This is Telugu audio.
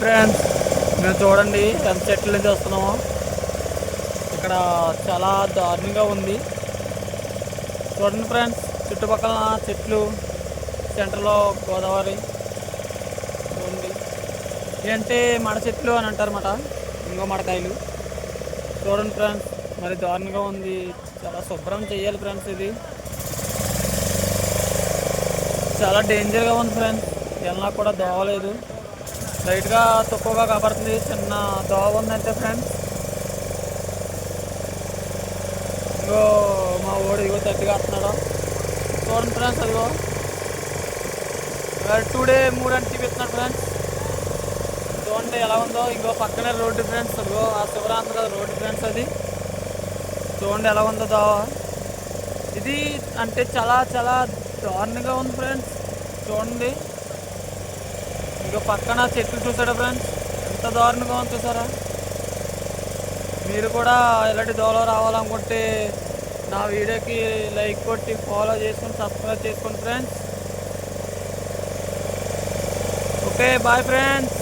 ఫ్రెండ్స్, మేము చూడండి ఎంత చెట్లు నుంచి వస్తున్నామో. ఇక్కడ చాలా దారుణంగా ఉంది. చూడండి ఫ్రెండ్స్, చుట్టుపక్కల చెట్లు, సెంటర్లో గోదావరి. చూడండి, ఏంటంటే మడ చెట్లు అని అంటారన్నమాట, ఇంకో మడకాయలు. చూడండి ఫ్రెండ్స్, మరి దారుణంగా ఉంది. చాలా శుభ్రం చేయాలి ఫ్రెండ్స్. ఇది చాలా డేంజర్గా ఉంది ఫ్రెండ్స్. ఎలా కూడా దోవలేదు, లైట్గా తక్కువగా కనబడుతుంది. చిన్న దోవ ఉందంటే ఫ్రెండ్స్. ఇంకో మా ఓడి ఇగో తట్టిగా వస్తున్నాడు. చూడండి ఫ్రెండ్స్, అదిగో 2 డే 3 అని చూపిస్తున్నాడు ఫ్రెండ్స్. చూడండి ఎలా ఉందో. ఇంకో పక్కనే రోడ్డు ఫ్రెండ్స్, అదిగో ఆ శివరాంధ్ర రోడ్డు ఫ్రెండ్స్. అది చూడండి ఎలా ఉందో దోవ. ఇది అంటే చాలా చాలా దారుణంగా ఉంది ఫ్రెండ్స్. చూడండి, ఇంకో పక్కన చెట్లు చూసారా ఫ్రెండ్స్, ఎంత దారుణంగా ఉంది చూసారా. మీరు కూడా ఇలాంటి దోవలో రావాలనుకుంటే నా వీడియోకి లైక్ కొట్టి ఫాలో చేసుకొని సబ్స్క్రైబ్ చేసుకోండి ఫ్రెండ్స్. Okay, bye friends.